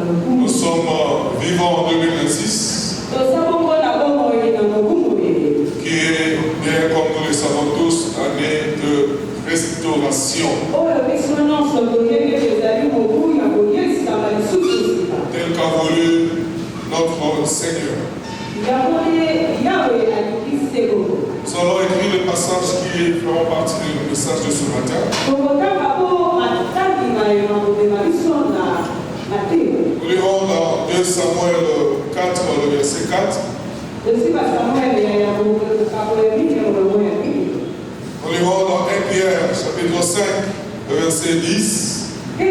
Nous sommes vivants en 2026. Qui est, bien comme nous le savons tous, année de restauration. Tel qu'a voulu notre Seigneur. Nous allons écrire le passage qui feront partie du message de ce matin. Nous lirons dans 2 Samuel 4, le verset 4. Nous lirons dans 1 Pierre, chapitre 5, le verset 10. Nous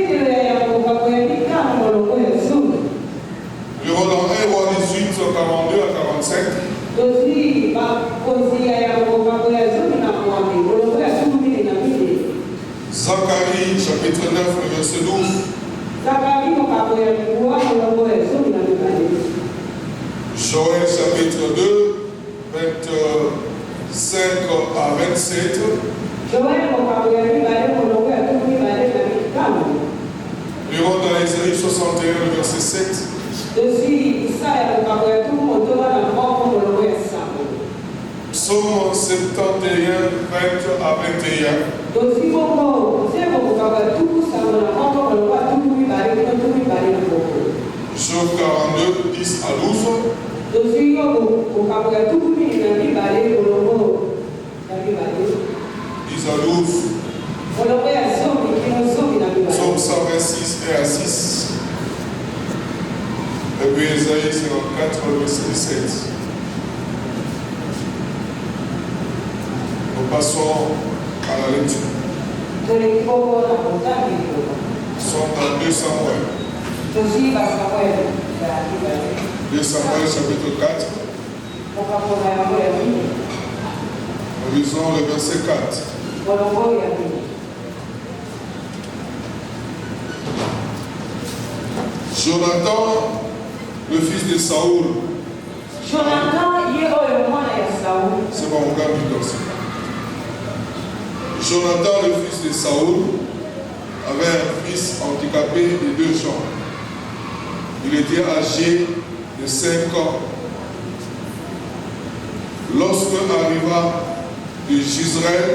lirons dans 1 Roi 18, 42 à 45. Zacharie, chapitre 9, le verset 12. Joël, chapitre 2, 25 à 27. Nous irons dans Ésaïe 61, le verset 7. Psaume 71, 20 à 21. Job 42, 10 à 12. Psaume 126 et à 6. Et puis Ésaïe 54, verset 17. Nous passons à la lecture. Nous sommes dans 2 Samuel. 2 Samuel chapitre 4. Nous lisons le verset 4. Jonathan, le fils de Saoul. C'est bon, on garde du dossier. Jonathan, le fils de Saoul, avait un fils handicapé de 2 jambes. Il était âgé de 5 ans. Lorsque arriva de Gisraël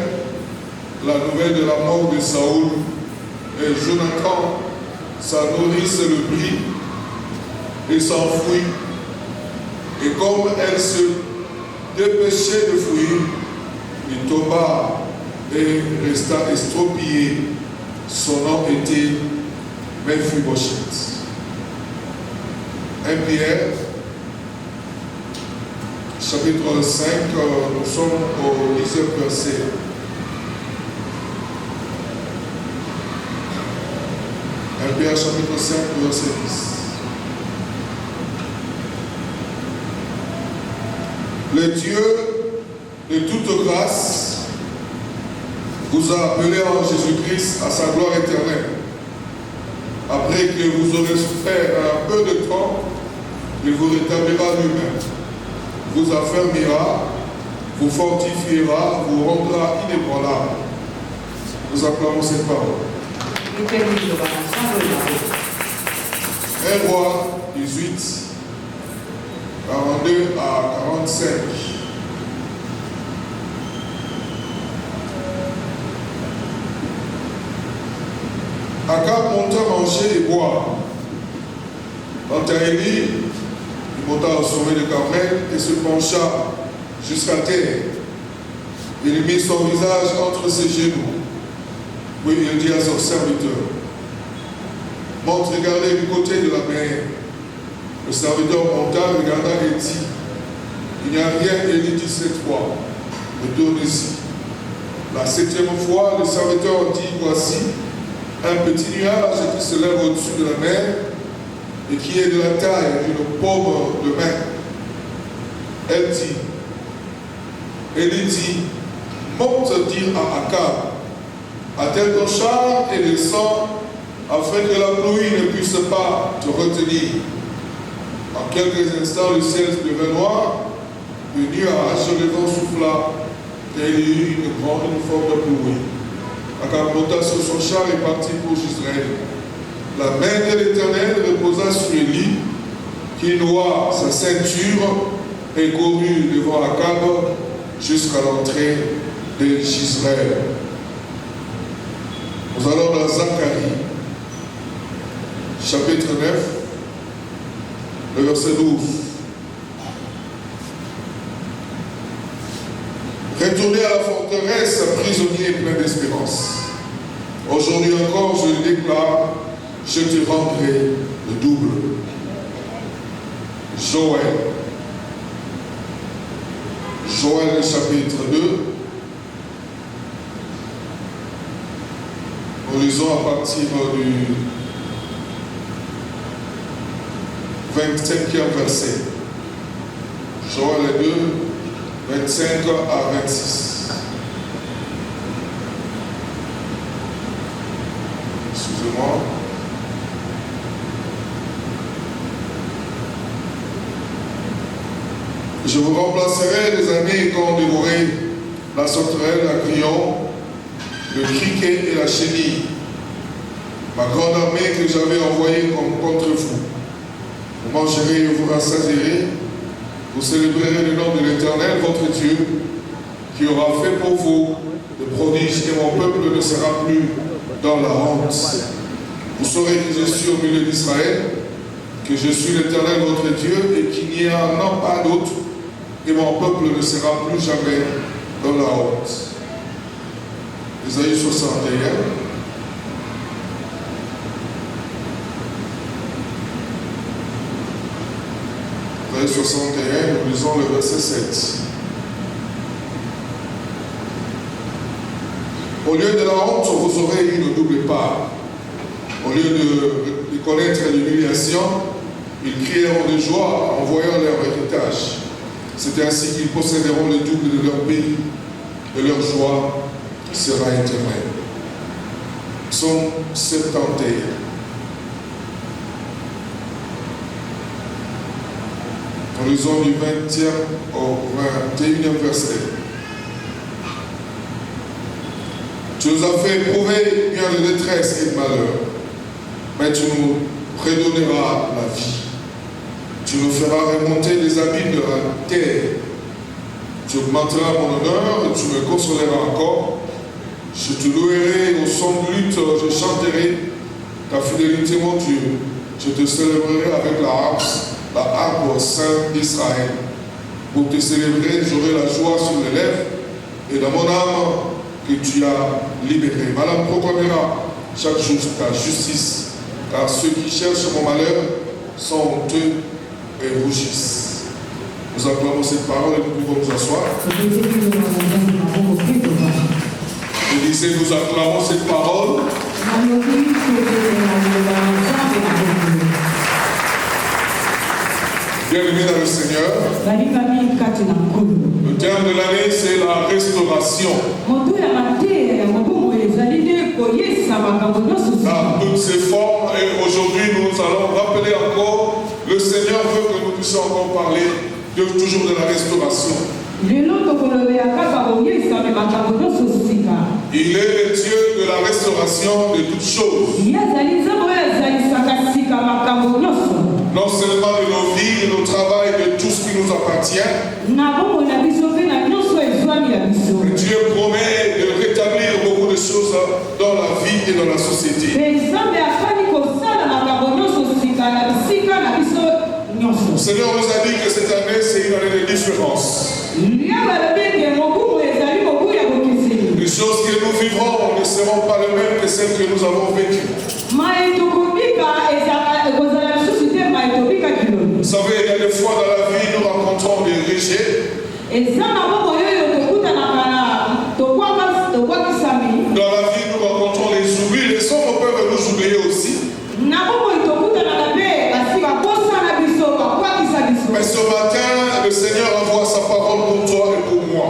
la nouvelle de la mort de Saoul, et Jonathan, sa nourrice, le prit et s'enfuit. Et comme elle se dépêchait de fuir, il tomba et resta estropié. Son nom était Mephibosheth. 1 Pierre, chapitre 5, nous sommes au 10e verset. 1 Pierre, chapitre 5, verset 10. Le Dieu de toute grâce vous a appelé en Jésus-Christ à sa gloire éternelle. Après que vous aurez souffert un peu de temps, il vous rétablira lui-même, vous affermira, vous fortifiera, vous rendra inébranlable. Nous acclamons cette parole. 1 Roi 18, 42 à 45. Akab monta manger et boire. Quant à Élie, il monta au sommet de Carmel et se pencha jusqu'à terre. Il mit son visage entre ses genoux. Puis il dit à son serviteur, monte regarder du côté de la mer. Le serviteur monta, regarda et dit, il n'y a rien. Élie dit 7 fois, retourne ici. La 7e fois, le serviteur dit, voici un petit nuage qui se lève au-dessus de la mer et qui est de la taille d'une paume de main. Elle dit, Élie dit, monte dire à Akab, attelle ton char et descends afin que la pluie ne puisse pas te retenir. En quelques instants, le ciel se devint noir, le nuage, le vent souffla et il y eut une forte pluie. Akab monta sur son char et partit pour Israël. la main de l'Éternel reposa sur Élie, qui noua sa ceinture et courut devant Akab jusqu'à l'entrée de Jezreel. Nous allons dans Zacharie, chapitre 9, le verset 12. Retournez à la forteresse, prisonnier plein d'espérance. Aujourd'hui encore, je le déclare, je te rendrai le double. Joël chapitre 2. Nous lisons à partir du 25e verset. Joël 2, 25 à 26. Excusez-moi. Je vous remplacerai les années qu'ont dévoré la sauterelle, la grillon, le criquet et la chenille, ma grande armée que j'avais envoyée contre vous. Vous mangerez et vous rassasierez, vous célébrerez le nom de l'Éternel, votre Dieu, qui aura fait pour vous des prodiges, et mon peuple ne sera plus dans la honte. Vous saurez que je suis au milieu d'Israël, que je suis l'Éternel, votre Dieu, et qu'il n'y en a pas d'autre, et mon peuple ne sera plus jamais dans la honte. Ésaïe 61. Ésaïe 61, nous lisons le verset 7. Au lieu de la honte, vous aurez une double part. Au lieu de connaître l'humiliation, ils crieront de joie en voyant leur héritage. C'est ainsi qu'ils posséderont le double de leur pays, et leur joie sera éternelle. Psaume 71. Nous lisons du 20e au 21e verset. Tu nous as fait éprouver bien de détresse et de malheur, mais tu nous redonneras la vie. Tu nous feras remonter des abîmes de la terre. Tu augmenteras mon honneur et tu me consoleras encore. Je te louerai au son de lutte, je chanterai ta fidélité, mon Dieu. Je te célébrerai avec la harpe au sein d'Israël. Pour te célébrer, j'aurai la joie sur les lèvres et dans mon âme que tu as libéré. Madame proclamera chaque jour ta justice, car ceux qui cherchent mon malheur sont honteux et rougissent. Nous acclamons cette parole et nous pouvons nous asseoir. Je disais, nous acclamons cette parole. Bien-aimés dans le Seigneur, le terme de l'année, c'est la restauration. Dans toutes ses formes, et aujourd'hui, nous allons rappeler encore, le Seigneur veut que nous puissions encore parler toujours de la restauration. Il est le Dieu de la restauration de toutes choses. Non seulement de nos vies, de nos travail, de tout ce qui nous appartient. Dieu promet de rétablir beaucoup de choses dans la vie et dans la société. Le Seigneur nous a dit que cette année, c'est une année de différence. Les choses que nous vivrons ne seront pas les mêmes que celles que nous avons vécues. Vous savez, il y a des fois dans la vie, nous rencontrons des rejets. Dans la vie, nous rencontrons les oublis. Les hommes peuvent nous oublier aussi. Mais ce matin, le Seigneur envoie sa parole pour toi et pour moi.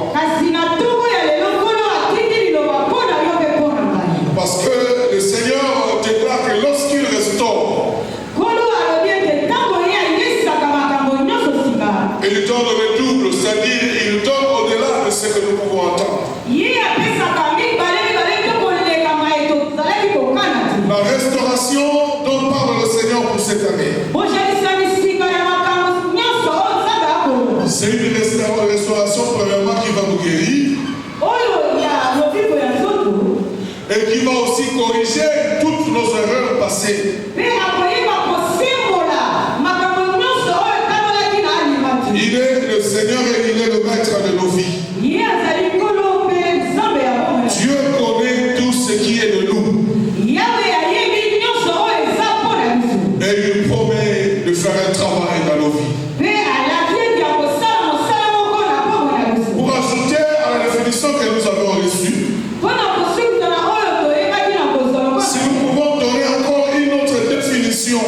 Parce que le Seigneur déclare que lorsqu'il restaure, il donne le double, c'est-à-dire il donne au-delà de ce que nous pouvons entendre. La restauration dont Seigneur pour cette année. C'est une restauration premièrement qui va nous guérir et qui va aussi corriger toutes nos erreurs passées. Il est le Seigneur et il est le maître de nos vies. Dieu connaît tout ce qui est de nous. Et il promet de faire un travail dans nos vies. Pour ajouter à la définition que nous avons reçue, si nous pouvons donner encore une autre définition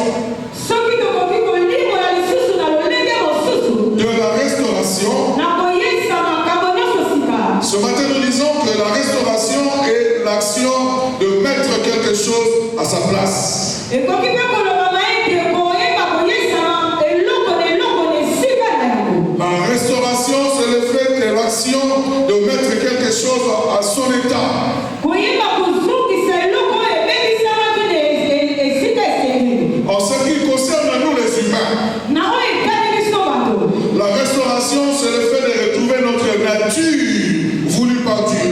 de la restauration, ce matin nous disons que la restauration est l'action de mettre quelque chose à sa place. La restauration, c'est le fait de l'action de mettre quelque chose à son état. En ce qui concerne nous les humains, la restauration, c'est le fait de retrouver notre nature voulue par Dieu.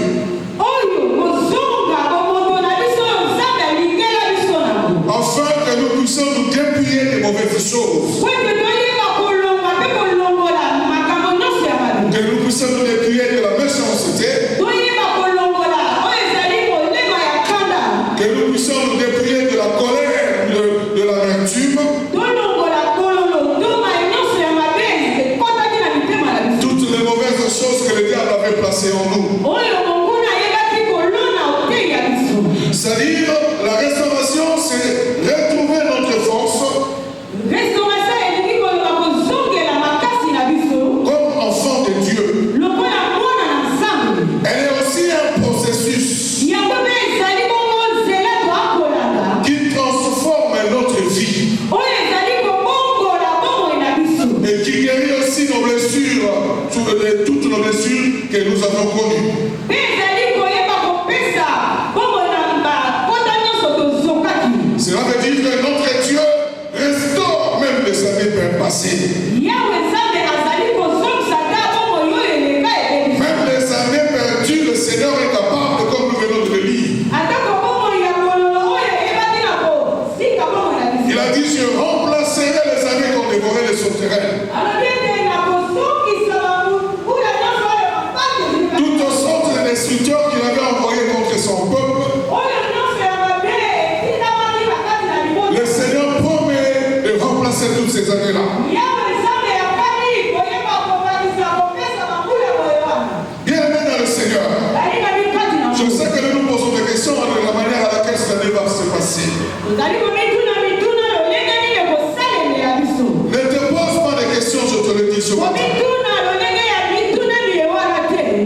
Afin que nous puissions nous dépouiller des mauvaises choses. Que nous puissions nous dépouiller de la méchanceté. Que nous puissions nous dépouiller de la colère, de l'amertume. Toutes les mauvaises choses que le diable avait placées en nous. C'est-à-dire, la restauration, c'est retrouver notre force. Comme enfant de Dieu. Elle est aussi un processus qui transforme notre vie et qui guérit aussi nos blessures, toutes nos blessures que nous avons connues. Cela veut dire que notre Dieu restaure même les années passées. Même les années perdues, le Seigneur est capable, comme nous venons de le lire. Il a dit, je remplacerai les années qu'on dévorait les sauterelles. Toutes sortes de destructeurs qu'il avait envoyés contre son peuple. Le Seigneur promet de remplacer toutes ces années-là. Bien-aimés dans le Seigneur, je sais que nous nous posons des questions de la manière à laquelle cela va se passer. Ne te pose pas de questions, je te le dis ce matin.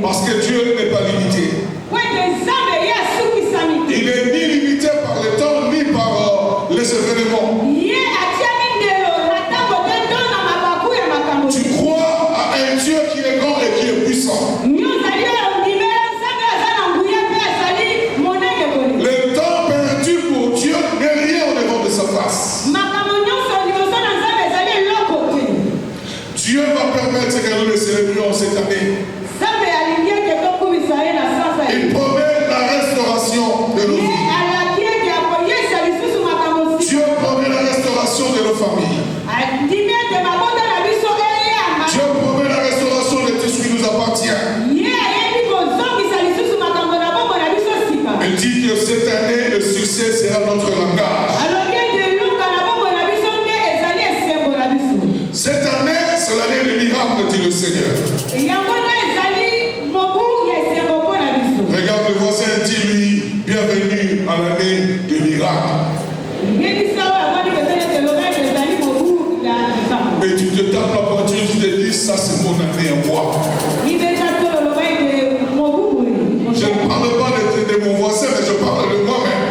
Parce que Dieu n'est pas limité. Il n'est ni limité par le temps, ni par les événements. Tu crois à un Dieu qui est grand et qui est puissant. Le temps perdu pour Dieu n'est rien au devant de sa face. Dieu va permettre que nous le célébrions cette année. Il promet la restauration de nos vies. Dieu promet la restauration de nos familles. Dieu promet la restauration de tout ce qui nous appartient. Il dit que cette année, le succès sera notre langage. Cette année, c'est l'année du miracle, dit le Seigneur. Regarde le voisin, dis-lui, bienvenue à l'année du miracle. Et tu te tapes la poitrine, tu te dis, ça c'est mon année à moi. Je ne parle pas de mon voisin, mais je parle de moi-même.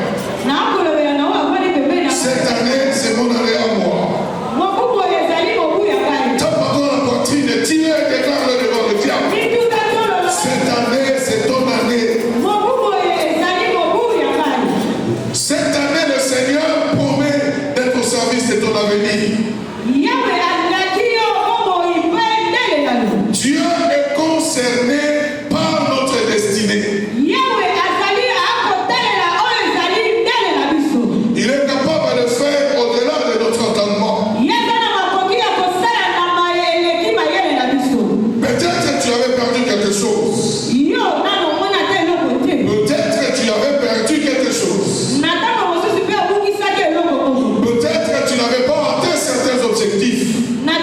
Cette année, c'est mon année à moi. Tape encore la poitrine et tire et déclare-le devant le diable. Cette année, c'est ton année. Cette année, le Seigneur promet d'être au service de ton avenir. Dieu est concerné par notre destinée. Il est capable de faire au-delà de notre entendement. Peut-être que tu avais perdu quelque chose. Peut-être que tu avais perdu quelque chose. Peut-être que tu n'avais pas atteint certains objectifs. Mais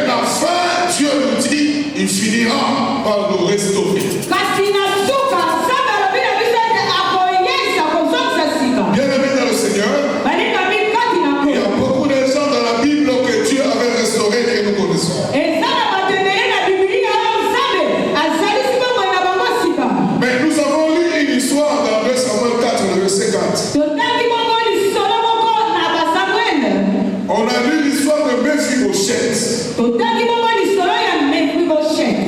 la fin, Dieu nous dit, il finira par nous restaurer. Bien-aimés dans le Seigneur, il y a beaucoup de gens dans la Bible que Dieu avait restaurés et que nous connaissons. Mais nous avons lu une histoire dans 2 Samuel 4, le verset 4. On a lu l'histoire de Mephibosheth,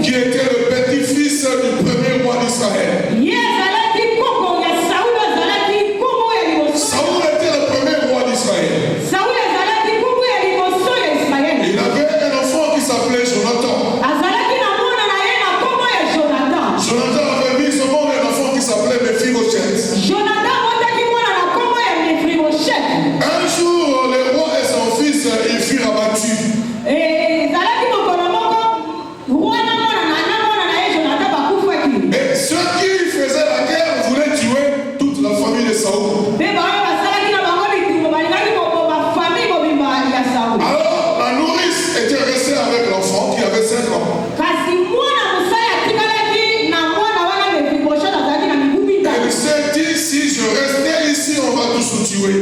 qui était le petit-fils du premier roi d'Israël. Saoul était le premier roi d'Israël. Il avait un enfant qui s'appelait Jonathan. Jonathan avait mis au monde un enfant qui s'appelait Mephibosheth. Un jour, le roi et son fils, ils furent abattus. Et ceux qui faisaient la guerre voulaient tuer toute la famille de Saoul. Alors, la nourrice était restée avec l'enfant qui avait 5 ans. Elle s'est dit, si je restais ici, on va tous nous tuer.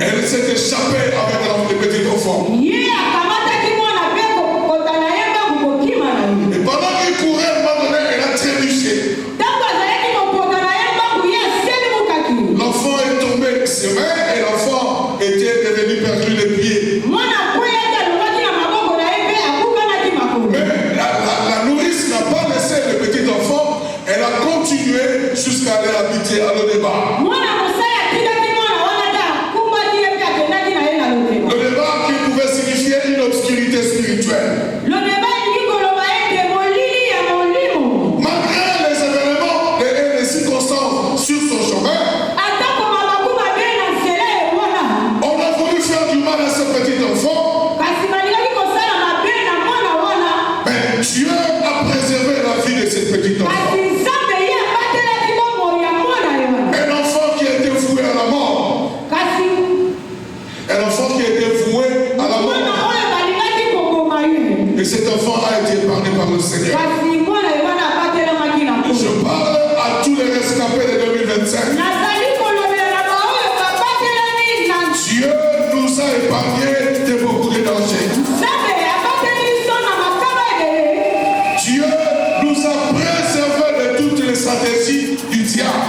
Elle s'est échappée avec le petit enfant. Et pendant qu'il courait, à un moment donné, elle a trébuché. L'enfant est tombé sur elle et l'enfant était devenu perdu les pieds. Mais la nourrice n'a pas laissé le petit enfant. Elle a continué jusqu'à aller habiter à Lo-Débar. Lo-Débar qui pouvait signifier une obscurité spirituelle. Malgré les événements et les circonstances sur son chemin, on a voulu faire du mal à ce petit enfant. Mais Dieu a préservé la vie de ce petit enfant. Un enfant qui était voué à la mort. Un enfant qui était voué à la mort. Et cet enfant a été épargné par le Seigneur. Je parle à tous les rescapés de 2025. Dieu nous a épargnés de beaucoup de dangers. Dieu nous a préservés de toutes les stratégies du diable.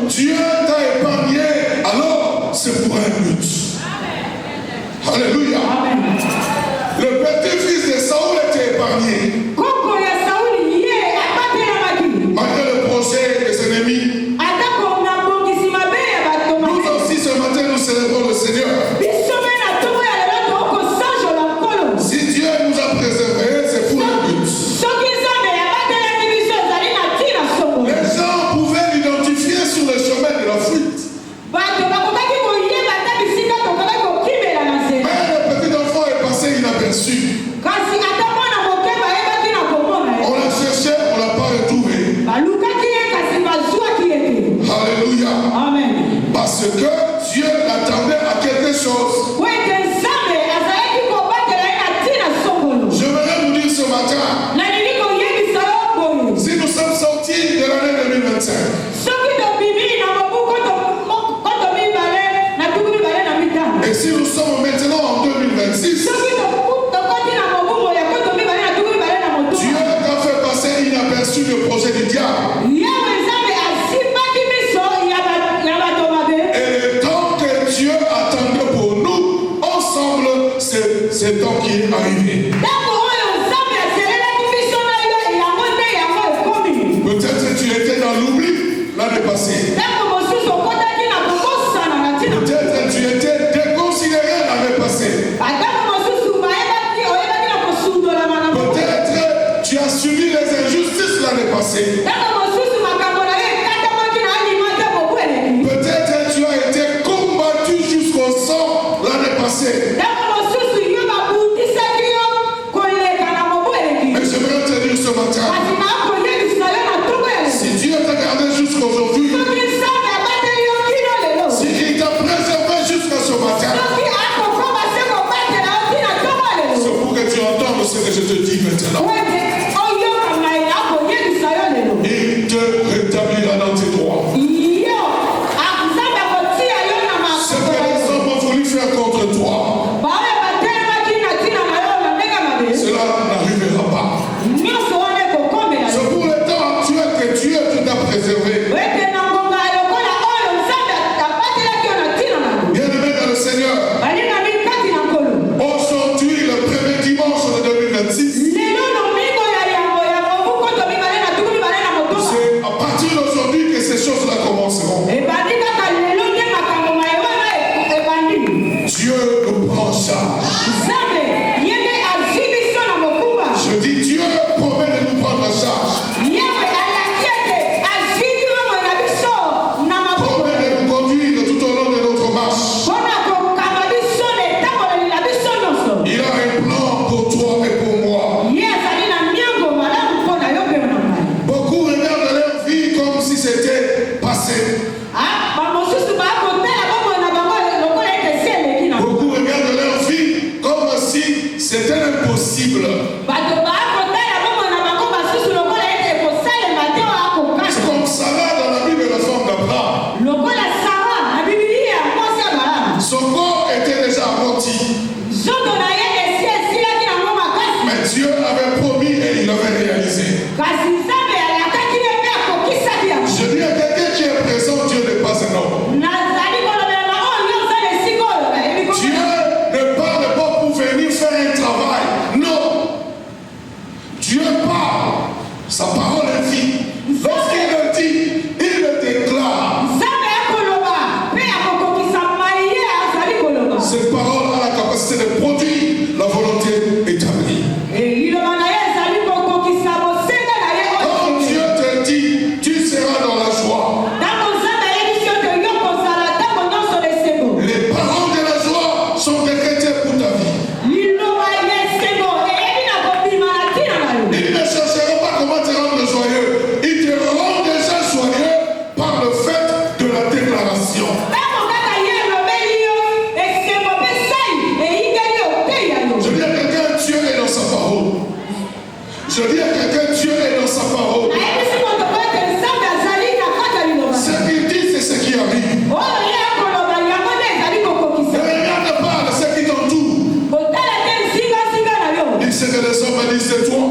Dieu t'a épargné, alors c'est pour un but. Alléluia. Le petit-fils de Saoul était épargné. Malgré le projet des ennemis. Nous aussi ce matin nous célébrons le Seigneur. Si Dieu nous a préservés, c'est pour un but. passée. Peut-être tu as été combattu jusqu'au sang l'année passée. Mais j'aimerais te dire ce matin, si Dieu t'a gardé jusqu'aujourd'hui, si il t'a préservé jusqu'à ce matin, c'est pour que tu entendes ce que je te dis maintenant. Il te rétablira dans tes droits. Ce que les hommes ont voulu faire contre toi, cela n'arrivera pas. C'est pour le temps actuel que Dieu t'a préservé. Bien-aimé dans le Seigneur, aujourd'hui, le premier dimanche de 2026, c'est à partir d'aujourd'hui que ces choses-là commenceront. Dieu nous prend en charge. Je dis Dieu promet de nous prendre en charge. Promet de nous conduire tout au long de notre marche. Il a un plan pour toi et pour moi. Beaucoup regardent leur vie comme si c'était passé. Beaucoup regardent leur vie comme si c'était impossible. C'est comme Sarah dans la Bible de la femme d'Abraham. Son corps était déjà amorti. Mais Dieu avait promis et il avait réalisé. Je dis à quelqu'un qui est présent, Dieu n'est pas un homme. Dieu ne parle pas pour venir faire un travail. Non. Dieu parle. Sa parole est vie. Lorsqu'il le dit, il le déclare. Cette parole a la capacité de produire la volonté établie. Quand Dieu te dit, tu seras dans la joie. Les paroles de la joie sont décrétées pour ta vie. Ils ne chercheront pas comment te rendre joyeux. Ils te rendent déjà joyeux par le fait de la déclaration. Je dis à quelqu'un, Dieu est dans sa parole. Je dis à quelqu'un, Dieu est dans sa parole. Ce qu'il dit, c'est ce qui arrive. Ne regarde pas ce qui t'entoure. Il sait que les hommes disent c'est toi.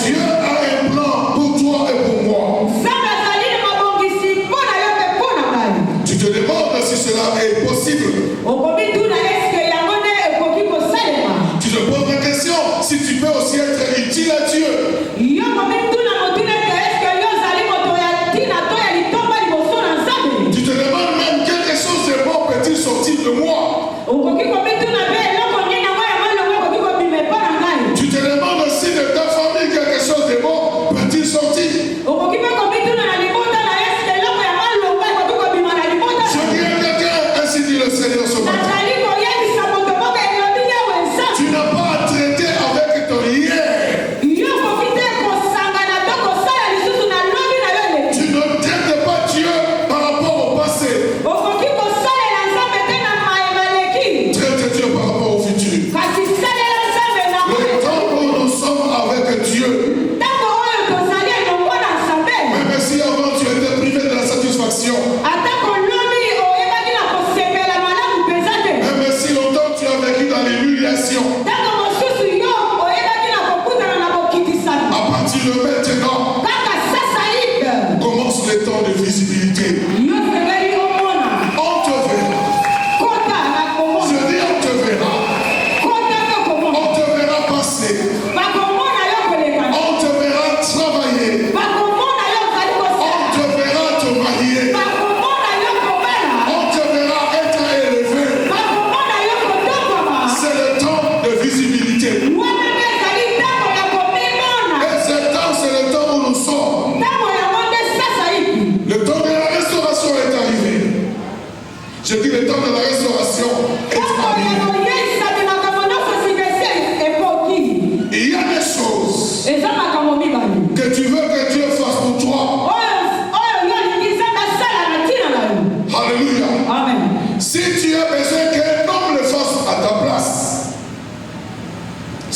Dieu a un plan pour toi et pour moi. Tu te demandes si cela est possible. Tu te poses la question si tu peux aussi être utile à Dieu. Tu te demandes même quelque chose de bon peut-il sortir de moi.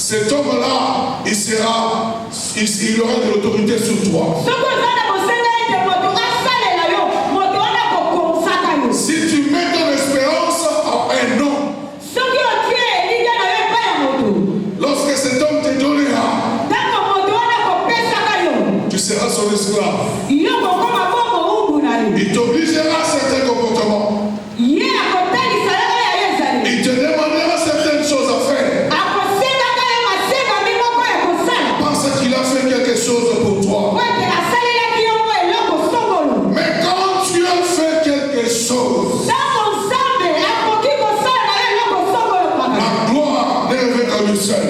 cet homme-là, il aura de l'autorité sur toi. Si tu mets ton espérance en un homme, lorsque cet homme te donnera, tu seras son esclave. Il t'obligera à certains comportements. Il te demandera certaines choses à faire. Parce qu'il a fait quelque chose pour toi. Mais quand tu as fait quelque chose, la gloire ne revient qu'à lui seul.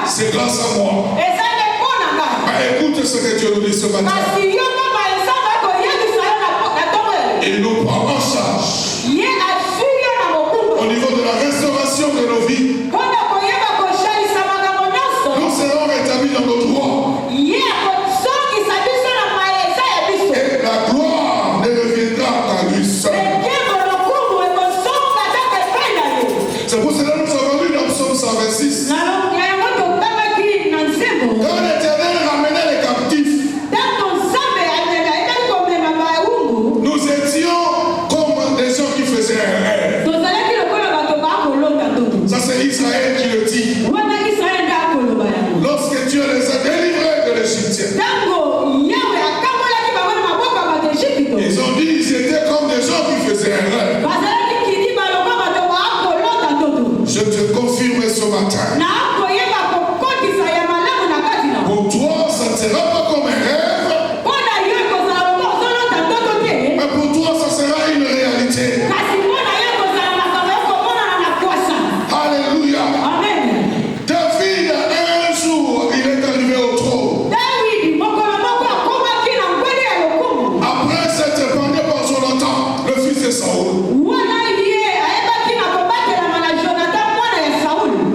C'est grâce à moi. Écoute ce que Dieu nous dit ce matin. Il nous prend en charge au niveau de la restauration de nos vies. Nous serons rétablis dans nos droits. Et la gloire ne reviendra qu'à lui seul. C'est pour cela que nous avons lu dans Psaume 126. Quand l'Éternel ramenait les captifs, nous étions comme des gens qui faisaient un rêve. Ça c'est Israël qui le dit. Lorsque Dieu les a délivrés de l'Égyptien, ils ont dit qu'ils étaient comme des gens qui faisaient un rêve. Je te confirme ce matin. Pour toi, ça ne sera pas comme un rêve. Mais pour toi, ça sera une réalité. Alléluia. David, un jour, il est arrivé au trône. Après s'être pendu par Jonathan, le fils de Saoul.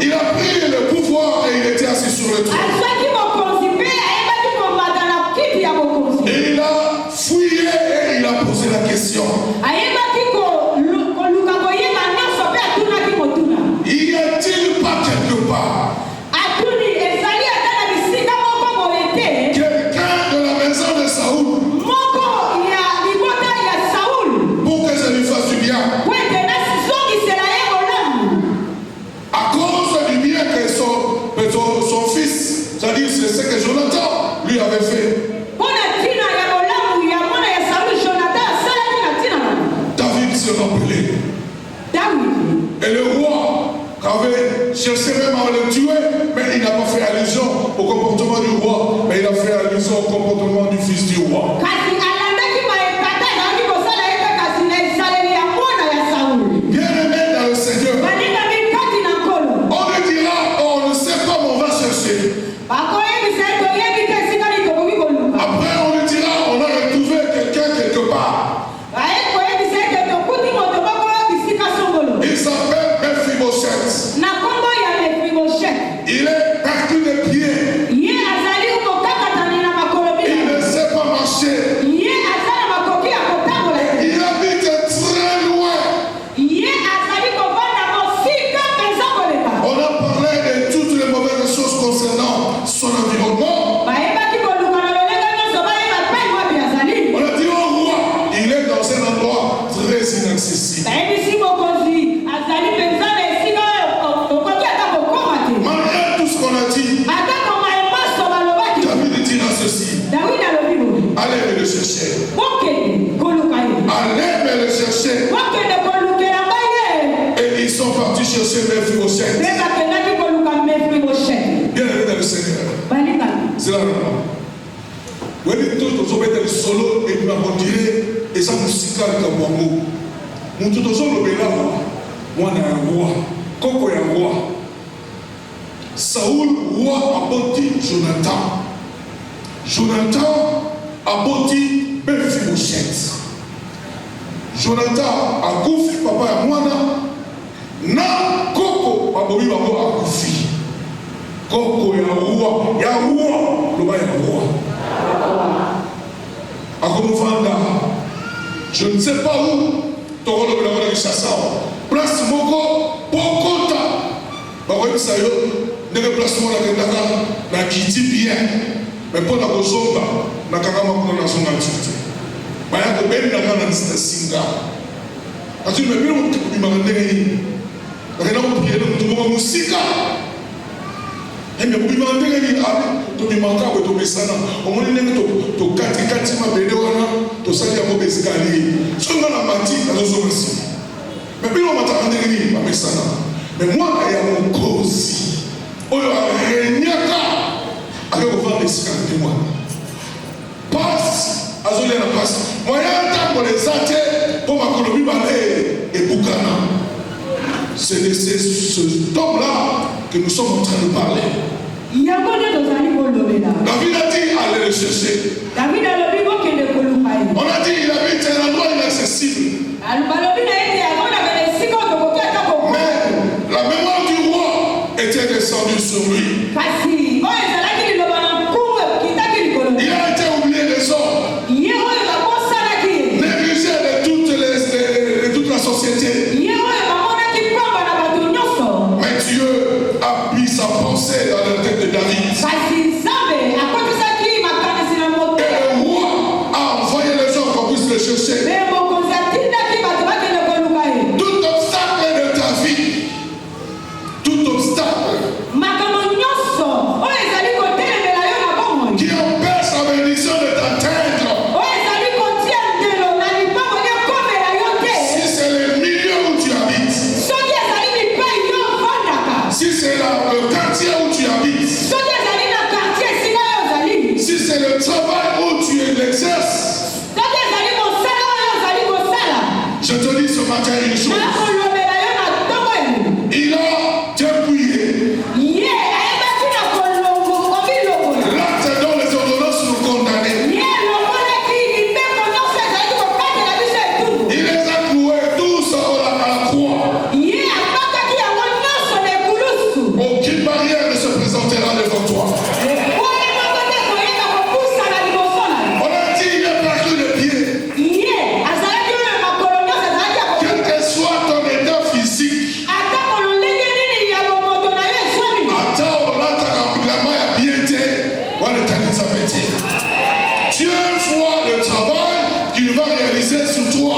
Il a pris le pouvoir et il était assis sur le trône. Et il a fouillé et il a posé la question. Y a-t-il pas quelque part quelqu'un de la maison de Saoul pour que je lui fasse du bien? À cause du bien que son fils, c'est-à-dire c'est ce que Jonathan lui avait fait. David se rappelait. Et le roi avait cherché même à le tuer, mais il n'a pas fait allusion au comportement du roi, mais il a fait allusion au comportement du fils du roi. Bien aimé dans le Seigneur, on lui dira, oh, on ne sait pas, mais on va chercher. Après, on lui dira, on a retrouvé quelqu'un quelque part. Il s'appelle Mephibosheth. Il est parti de pied. Il ne sait pas marcher. Il habite très loin. On a parlé de toutes les mauvaises choses concernant son environnement. On a dit au roi, il est dans un endroit très inaccessible. Malgré tout ce qu'on a dit, David dira ceci. Allez me le chercher. Allez me le chercher. Et ils sont partis chercher Mephibosheth. Bien aimé dans le Seigneur. C'est là vraiment. Vous voyez, tous nous mettons le solo et nous avons dit, et ça nous citera comme un mot. Nous tous nous mettons là, moi, on a un roi. Coco est un roi. Saoul, roi, a bâti Jonathan. Jonathan a bâti Mephibosheth. Jonathan a gouffé papa ya mwana na koko babomi bango a gouffé koko ya roi loba ya roi a comme vanda je ne sais pas où tokolo bela Kinshasa place moko pokota bakoyebisa yo ndenge place moko nakendaka na kiti bien mais mpo na kozonga na kaka makuna nazonga nsuti baya kobendaka na singa kasi mebino mokobimaka ndenge nini nakenda kopriere motu moko mosika eme kobimaka ndenge nini tobimaka bwe tomesana omoni ndenge tokatikati mabele wana tosali yango besika nini songa na mati nazozonga nsima mebino mataka ndenge nini bamesana me mwana ya mokozi oyo arenyaka ake kovanda esika nde mwana pasi azolia na pasi moya ntango eza te mpo makolo mibale ebukana. C'est de ce homme-là que nous sommes en train de parler. David a dit allez le chercher. On a dit il habite un endroit inaccessible. Mais la mémoire du roi était descendue sur lui. Il a été oublié des hommes. Négligé de toute la société. Mais Dieu a mis sa pensée dans la tête de David. Et le roi a envoyé les hommes pour puisse le chercher. Tout obstacle de ta vie, tout obstacle qui empêche la bénédiction de t'atteindre, si c'est le milieu où tu habites, si c'est le quartier où tu habites, si c'est le travail où tu l'exerces, je te dis ce matin une chose. Il a dépouillé l'acte dont les ordonnances nous condamnaient. Il les a cloués tous à la croix. Aucune barrière ne se présentera devant toi. On a dit il est perdu de pied. Quel que soit ton état physique, attends, on a ta main à piété. On a ta métier. Dieu voit le travail qu'il va réaliser sur toi.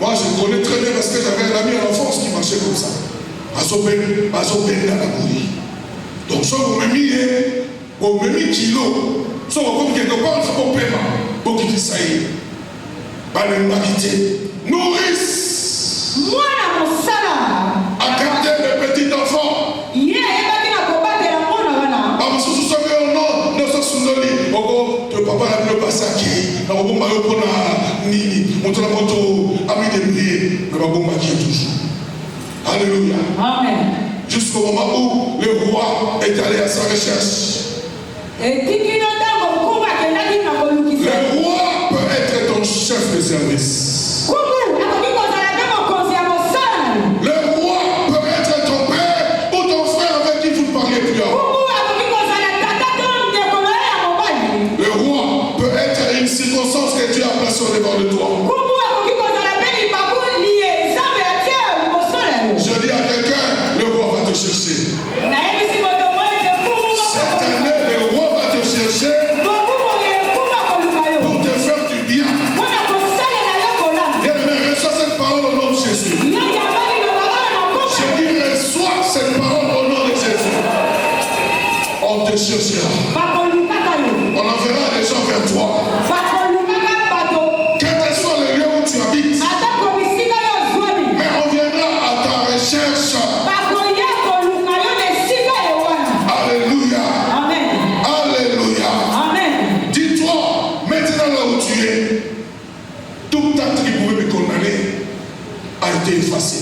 Moi je connais très bien parce que j'avais un ami à l'enfance qui marchait comme ça. Donc soit vous me mis kilo, soit vous comme quelque part c'est pour paiement. Pour qu'il dise ça y est. Pas l'humanité. Nourrice. À garder les petits enfants. Papa n'a pas ça qui n'a pas ni montre la moto ami de prier n'a pas toujours. Alléluia. Amen. Jusqu'au moment où le roi est allé à sa recherche. Le roi peut être ton chef de service. Le roi peut être ton père ou ton frère avec qui vous parlez plus haut. Le roi peut être une circonstance que Dieu a placée au devant de toi. Je dis à quelqu'un, le roi va te chercher. Cette année, le roi va te chercher pour te faire du bien. Et reçois cette parole au nom de Jésus. Je dis, reçois cette parole au nom de Jésus. On te cherchera. On enverra des gens vers toi. Quel que soit le lieu où tu habites. Mais on viendra à ta recherche. Alléluia. Amen. Alléluia. Amen. Dis-toi, maintenant là où tu es, tout acte qui pouvait me condamner a été effacé.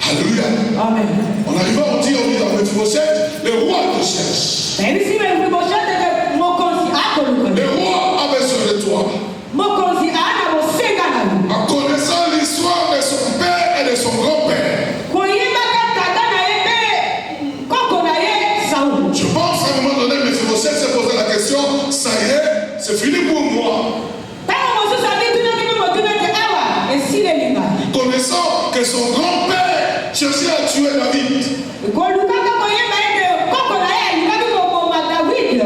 Alléluia. que son grand-père cherchait à tuer David.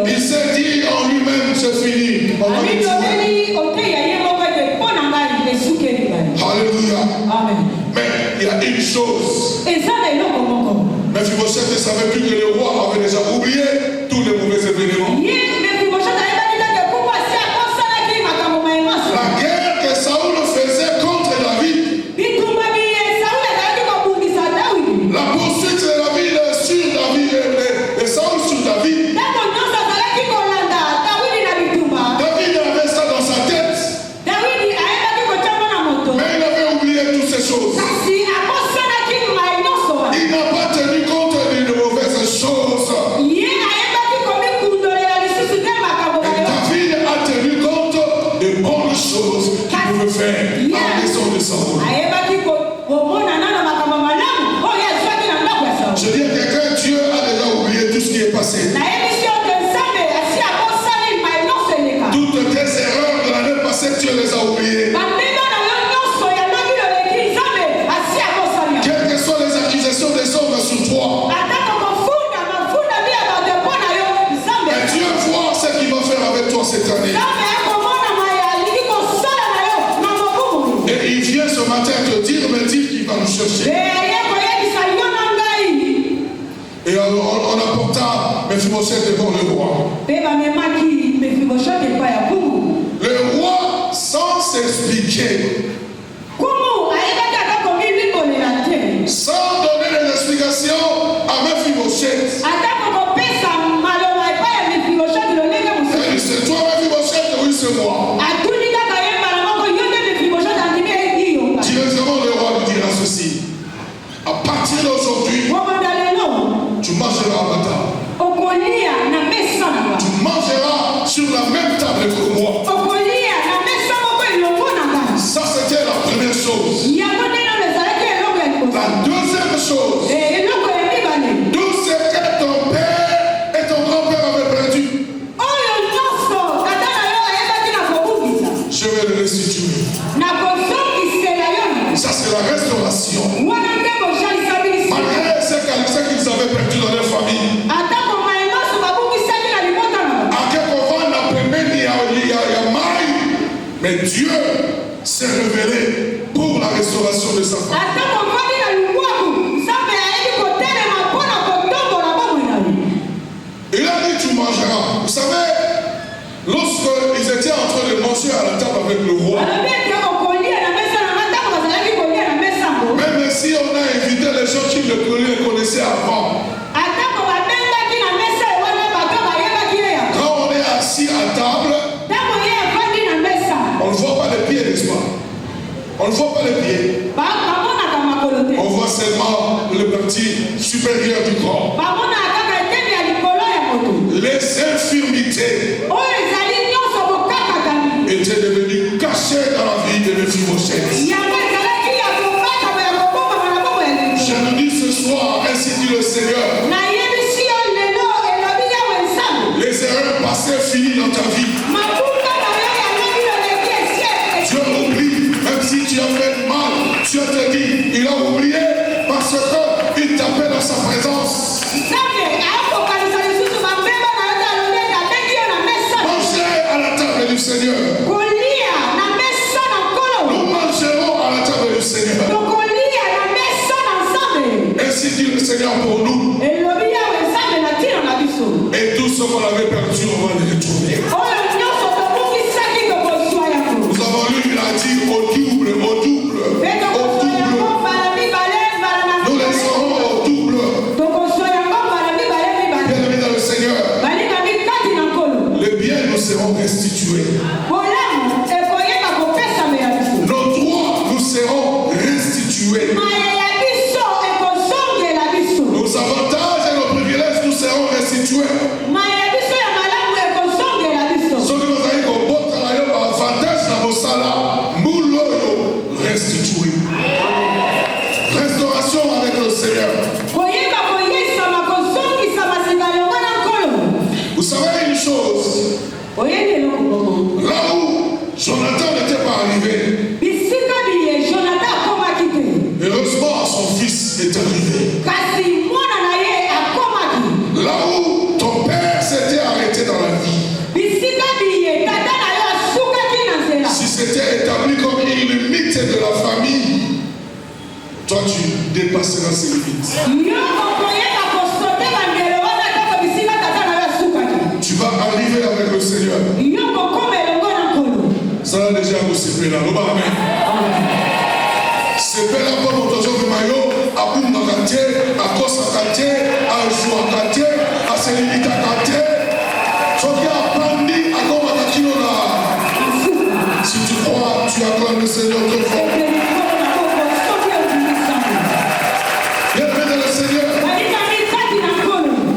Il s'est dit en lui-même, c'est fini. Alléluia. Amen. Mais il y a une chose. Mephibosheth ne savait plus que le roi avait déjà oublié tous les mauvais événements. La guerre que Saoul faisait contre David, la poursuite de David sur David et Saoul sur David. David avait ça dans sa tête. Mais il avait oublié toutes ces choses. Il n'a pas tenu compte de mauvaises choses. Et David a tenu compte des bonnes choses qu'il pouvait faire en raison de Saoul. Je dis à quelqu'un, Dieu a déjà oublié tout ce qui est passé. Toutes tes erreurs de l'année passée, Dieu les a oubliées. Quelles que soient les accusations des hommes sur toi, mais Dieu voit ce qu'il va faire avec toi cette année. Et il vient ce matin te dire, me dire qu'il va nous chercher. Et on apporta Mephibosheth devant le roi. Le roi, sans s'expliquer, sans donner des explications à Mephibosheth. Et c'est toi Mephibosheth? Oui, c'est moi. Directement le roi lui dira ceci. À partir d'aujourd'hui, tu mangeras à ma table. Tu mangeras sur la même table que moi. Ça, c'était la première chose. La deuxième chose, tout ce que ton père et ton grand-père avaient perdu, je vais le restituer. Ça, c'est la restauration. Malgré ce qu'ils avaient perdu dans leur famille. Mais Dieu s'est révélé pour la restauration de sa famille. Il a dit tu mangeras. Vous savez, lorsqu'ils étaient en train de manger à la table avec le roi, même si on a invité les gens qui le connaissaient avant, quand on est assis à table, on ne voit pas les pieds, n'est-ce pas? On ne voit pas les pieds. On voit seulement le parti supérieur du corps. Les infirmités étaient devenues cachées dans la vie de Mephibosheth. Je nous dis ce soir, ainsi dit le Seigneur, les erreurs passées finies dans ta vie. Dieu oublie, même si tu as fait mal, Dieu te dit, il a oublié parce qu'il t'appelle à sa présence. Mangez à la table du Seigneur. Nous mangerons à la table du Seigneur. Ainsi dit le Seigneur pour nous. Et tout ce qu'on avait perdu, on va le retrouver. Nous avons lu, il a dit au double, au double, au double. Nous les serons au double. Bien-aimés dans le Seigneur, les biens nous seront restitués. Nos droits nous seront restitués. Nos avantages et nos privilèges nous seront restitués. toi tu dépasseras ces limites. Tu vas arriver avec le Seigneur. Ça a déjà vous séparé là. C'est pas là pour notre jour de maillot, à boum à quartier, à cause à quartier, à jour à quartier, à ses limites à quartier. Sauf qu'il y a bandit à comme à kilo là. Si tu crois, tu acclames le Seigneur très fort. Bienvenue le Seigneur.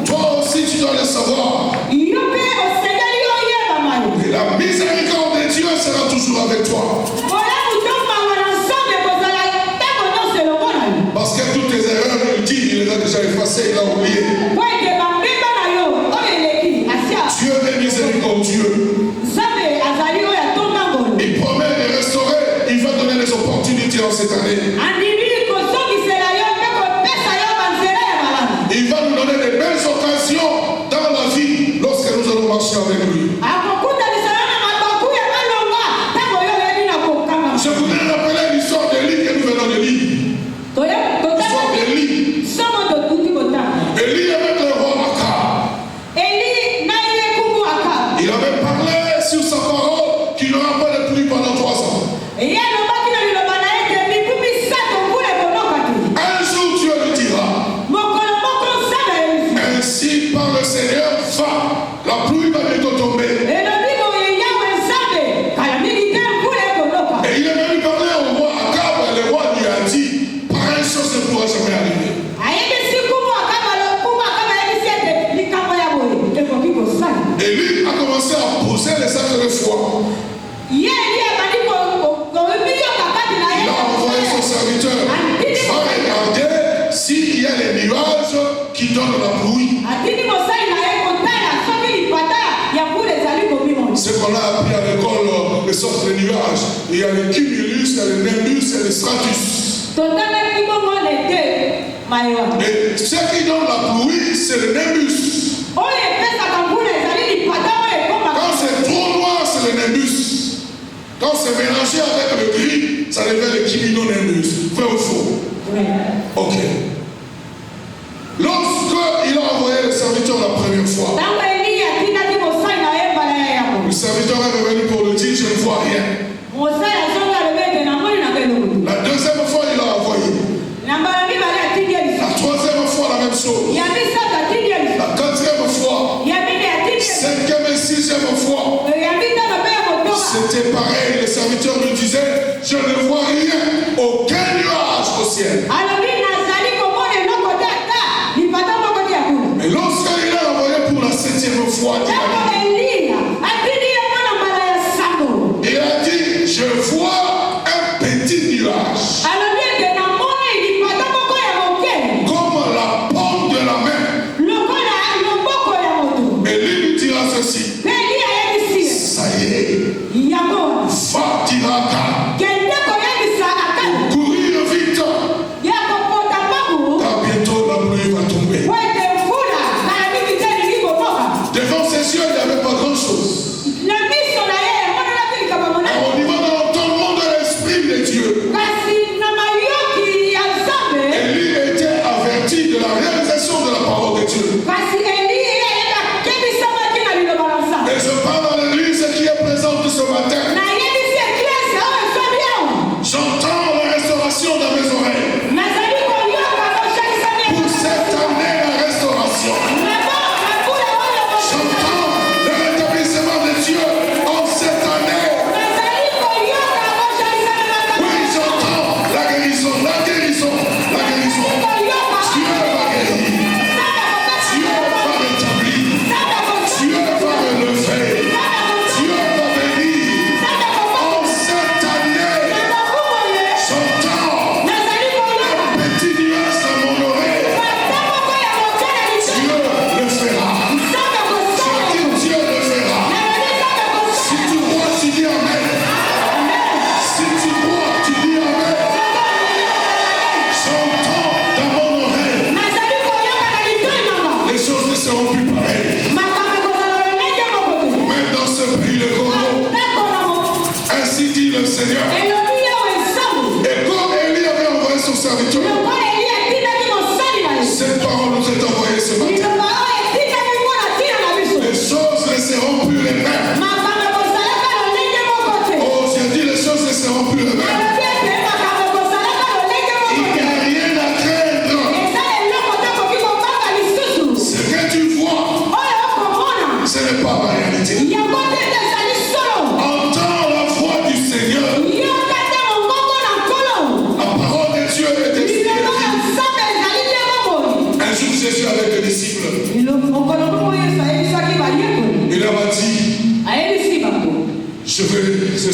Toi aussi tu dois le savoir. Et la miséricorde de Dieu sera toujours avec toi. Parce que toutes tes erreurs, il dit, il les a déjà effacées, il a oublié. Dieu est miséricordieux. Il promet de restaurer, il va donner des opportunités en cette année. Il va nous donner des belles occasions dans la vie lorsque nous allons marcher avec lui. Je voudrais rappeler l'histoire d'Élie que nous venons de lire. L'histoire d'Élie. Élie avec le roi Akab. Il avait parlé sur sa parole qu'il n'aura pas de pluie pendant 3 ans. Un jour Dieu lui dira, ainsi par le Seigneur va, la pluie va bientôt tomber. Et il a même parlé au roi Akab, et le roi lui a dit, pareille chose ne pourra jamais arriver. Élie a commencé à poser les actes de foi. Il a envoyé son serviteur. Va regarder s'il y a les nuages qui donnent la pluie. Ce qu'on a appris à l'école, les sortes de nuages. Il y a les cumulus, il y a les nimbus et les stratus. Et ce qui donne la pluie, c'est le nimbus. Quand c'est trop noir, c'est le nimbus. Quand c'est mélangé avec le gris, ça devient le cumulonimbus. Vrai ou faux? Ok. Lorsqu'il a envoyé le serviteur la première fois, le serviteur est revenu pour le dire, je ne vois rien. La deuxième fois, il a envoyé. La troisième fois, la même chose. La quatrième fois. Cinquième et sixième fois. C'était pareil. Le serviteur lui disait, je ne vois rien. Aucun nuage au ciel. Mais lorsqu'il a envoyé pour la 7e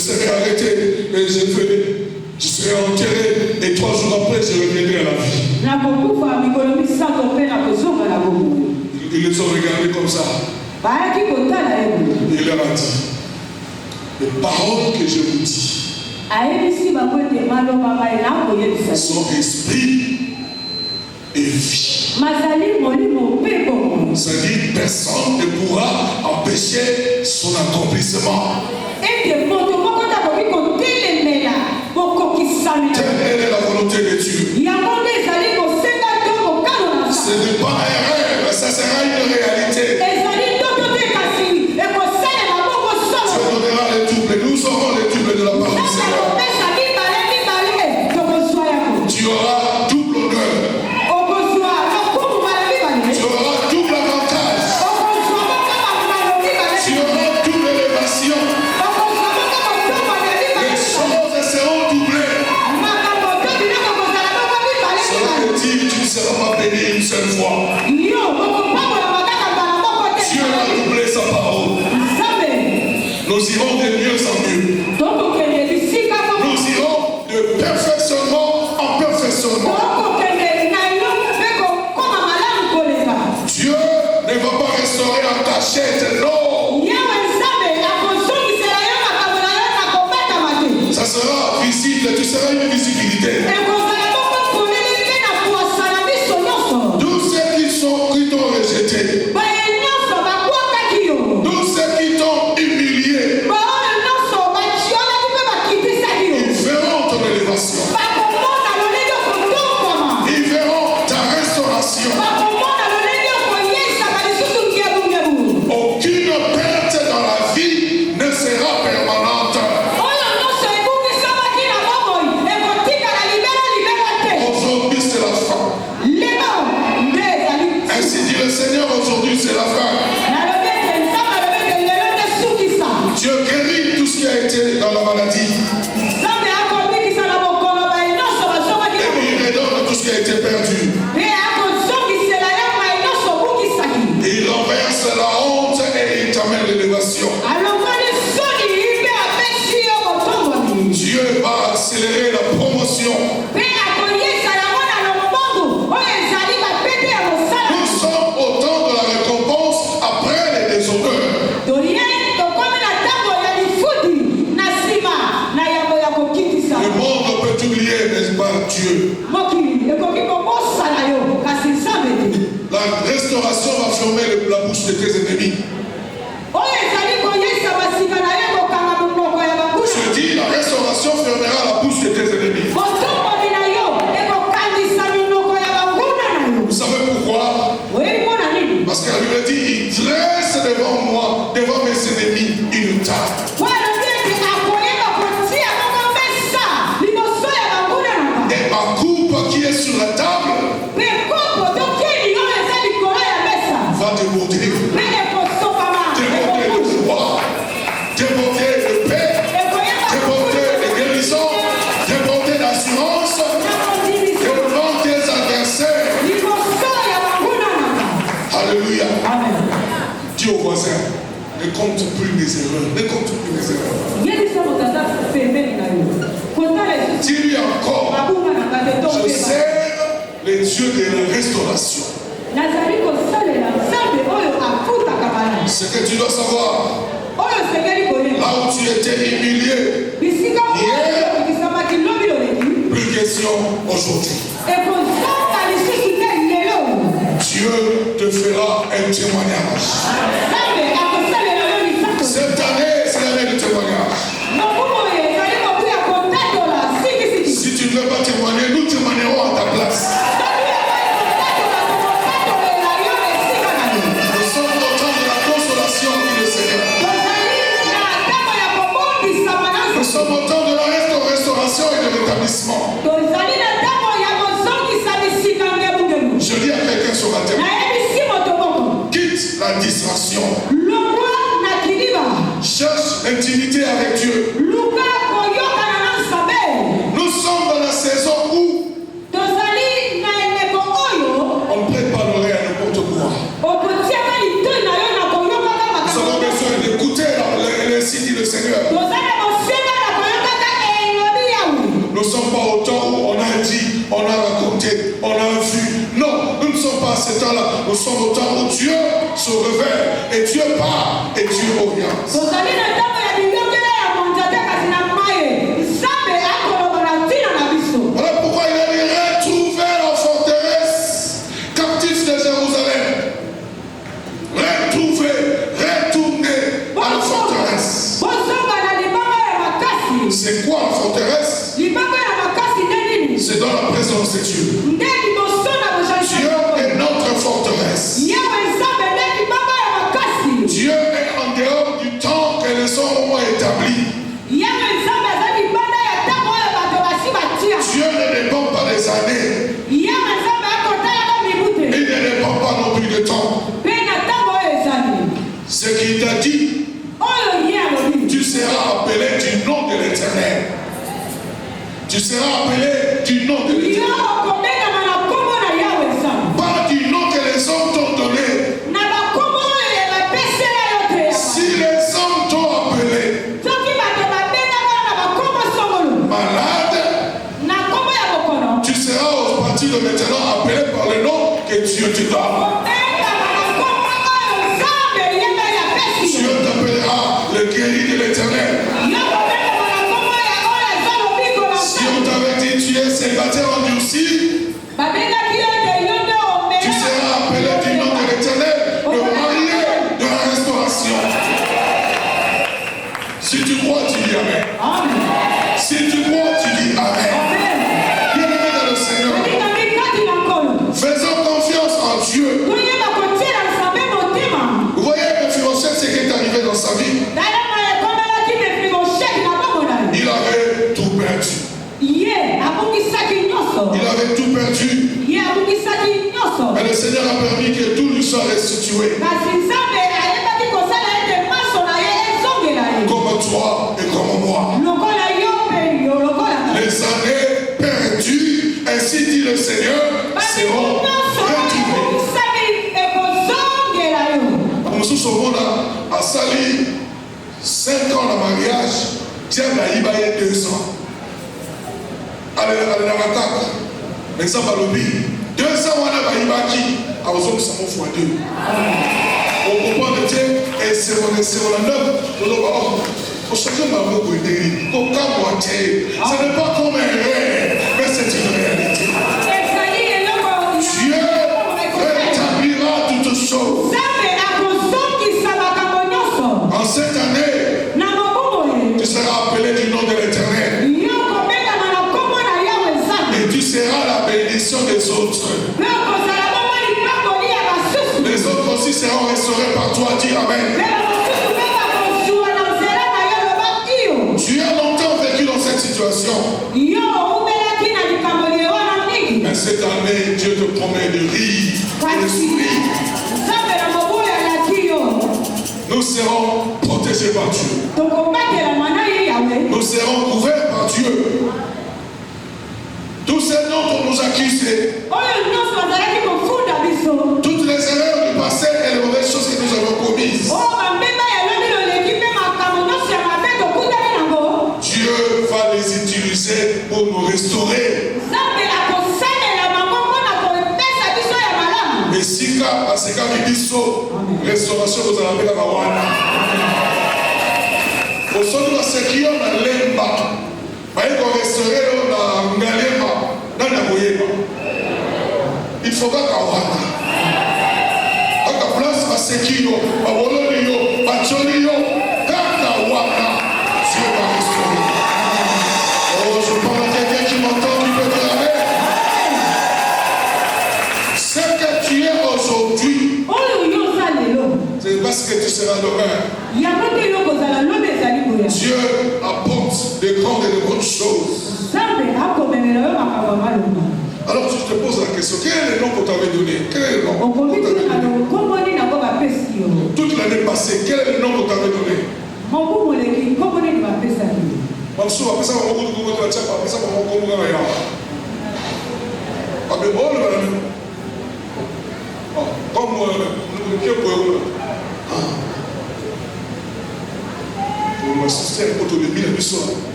serai arrêté et je serai enterré et 3 jours après je reviendrai à la vie. Ils les ont regardés comme ça. Il leur a dit, les paroles que je vous dis sont esprit et vie. C'est-à-dire personne ne pourra empêcher son accomplissement. Telle est la volonté de Dieu. Ce n'est pas un rêve, ça sera une réalité. Tu donneras les doubles, nous aurons les doubles de la parole du Seigneur. Tu auras double honneur. Tu auras double avantage. Tu auras double élévation. Les choses seront doublées. Cela veut dire que tu ne seras pas béni une seule fois. Dieu a doublé sa parole. Nous irons de mieux en mieux. Nous irons de perfectionnement en perfectionnement. Dieu ne va pas restaurer en cachette, non. Ça sera visible, tu seras une visibilité. Tous ceux qui t'ont rejeté, tous ceux qui t'ont humilié, ils verront ton élévation. Ils verront ta restauration. Aucune perte dans la vie ne sera permanente. Aujourd'hui c'est la fin. Ainsi dit le Seigneur, aujourd'hui c'est la fin. Dieu guérit tout ce qui a été dans la maladie. Et il redonne tout ce qui a été perdu. Il renverse la honte et il t'amène l'élévation. Dieu va accélérer la promotion. Nous sommes au temps de la récompense après les déshonneurs. Le monde peut oublier, n'est-ce pas, Dieu? La restauration va fermer la bouche de tes ennemis. Je dis, la restauration fermera la bouche de tes ennemis. Vous savez pourquoi? Parce que la Bible dit, il dresse devant moi, devant mes ennemis, une table. Et ma coupe qui est sur la table va déborder. Déborder de joie, déborder de paix, déborder de guérison, déborder d'assurance, devant tes adversaires. Alléluia. Dis au voisin, ne compte plus mes erreurs, ne compte plus mes erreurs. Dis-lui encore, je sers les dieux de la restauration. Ce que tu dois savoir, là où tu étais humilié hier, plus question aujourd'hui. Dieu te fera un témoignage. Cette année, c'est l'année du témoignage. Si tu ne veux pas témoigner, nous témoignerons à ta place. Nous sommes au temps de la consolation, dit le Seigneur. Nous sommes au temps de la restauration et de l'établissement. Je dis à quelqu'un sur la terre, quitte la distraction. Cherche l'intimité avec Dieu. Nous sommes dans la saison où on prête pas l'oreille à n'importe quoi. Nous avons besoin d'écouter le Seigneur. ce temps-là, nous sommes au temps où Dieu se révèle et Dieu parle et Dieu oriente. Voilà pourquoi il a dit retrouver la forteresse captive de Jérusalem. Retrouver, retourner à la forteresse. C'est quoi la forteresse? C'est dans la présence de Dieu. Dieu est notre forteresse. Dieu est en dehors du temps que les hommes ont établi. Dieu ne dépend pas des années. Il ne dépend pas non plus de temps. Ce qu'il t'a dit, tu seras appelé du nom de l'Éternel. Tu seras appelé du nom de l'Éternel. Pas du nom que les hommes t'ont donné. Si les hommes t'ont appelé malade, tu seras au parti de maintenant appelé par le nom que Dieu te donne. Dieu t'appellera le guéri de l'Éternel. Si on t'avait dit tu es célibataire endurci, tu seras appelé du nom de l'Éternel, le marié de la restauration. Si tu crois, tu dis Amen. Si tu crois, tu dis Amen. Bien-aimé dans le Seigneur, faisons confiance en Dieu. Vous voyez Méphibosheth, ce qui est arrivé dans sa vie. Il avait tout perdu. Il avait tout perdu. Mais le Seigneur a permis que tout lui soit restitué. Comme toi et comme moi. Les années perdues, ainsi dit le Seigneur, seront retrouvées. Nous sommes là à Sali, 5 ans de mariage, Dieu a eu 2 ans. Allez, la attaque. Mais ça va le 2 ans, on a eu qui a osé nous sommes fois 2. On comprend que Dieu est sur la 9. On change ma mot pour aider. Ce n'est pas comme un rêve, mais c'est une réalité. Dieu rétablira toutes choses. En cette année, tu seras appelé du nom de l'Éternel. Et tu seras la bénédiction des autres. Les autres aussi seront restaurés par toi. Dis Amen. Tu as longtemps vécu dans cette situation. Mais cette année, Dieu te promet de rire et de sourire. Nous serons protégés par Dieu. Nous serons couverts par Dieu. Tous ces noms qu'on nous accusait, toutes les erreurs du passé et les mauvaises choses que nous avons commises, Dieu va les utiliser pour nous restaurer. Et si à ce cas restauration vous allez la Mawana. Au son de ce qui est dans l'emba, il faut pas Kawana. À la place, à ce qui est dans Bolonio, à Cholio, Kawana, Dieu va restaurer. Oh, je parle à quelqu'un qui m'entend, qui peut dire Amen. Ce que tu es aujourd'hui, c'est parce que tu seras demain. Dieu apporte des grandes et de bonnes choses. Alors tu te poses la question, quel est le nom qu'on t'avait donné? Quel est le nom qu'on t'avait donné? Toute l'année passée, quel est le nom qu'on t'avait donné?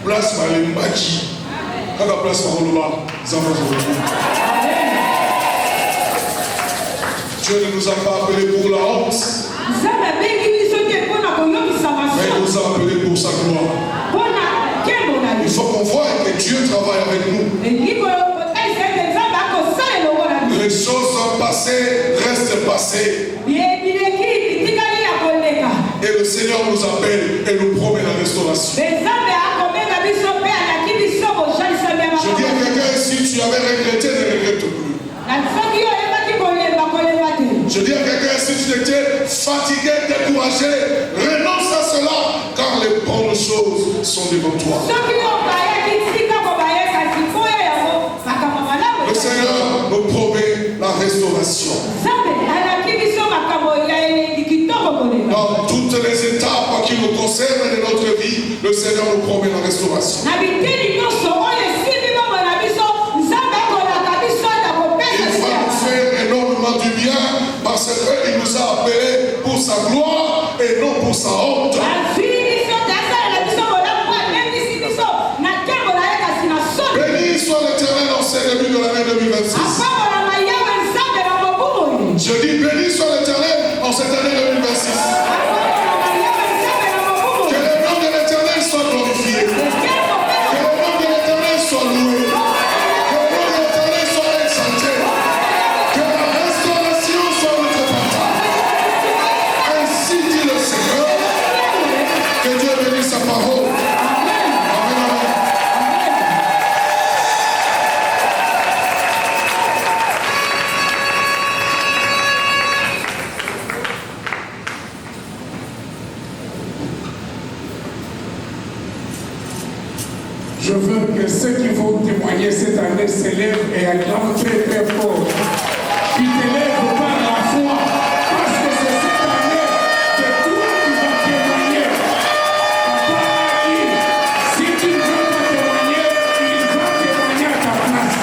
Place Malembaki, quand la place Maroloba, nous avons aujourd'hui. Dieu ne nous a pas appelés pour la honte, mais il nous a appelés pour sa gloire. Il faut qu'on voie que Dieu travaille avec nous. Les choses passées restent passées. Et le Seigneur nous appelle et nous promet la restauration. Je dis à quelqu'un ici, tu avais regretté, ne regrette plus. Je dis à quelqu'un ici, tu étais fatigué, découragé, renonce à cela, car les bonnes choses sont devant toi. Le Seigneur nous promet la restauration. Dans toutes les étapes qui nous concernent de notre vie, le Seigneur nous promet la restauration. Il va nous faire énormément du bien parce qu'il nous a appelés pour sa gloire et non pour sa honte. Béni soit l'Éternel en ce début de l'année 2026. Je dis béni soit l'Éternel en cette année 2026. Que le nom de l'Éternel soit glorifié. Que le nom de l'Éternel soit loué. Que le nom de l'Éternel soit exalté. Que la restauration soit notre partage. Ainsi dit le Seigneur. Que Dieu bénisse sa parole. Je veux que ceux qui vont témoigner cette année s'élèvent et acclament très très fort. Tu t'élèves par la foi, parce que c'est cette année que toi tu vas témoigner. Si tu ne veux pas témoigner, il va témoigner à ta place.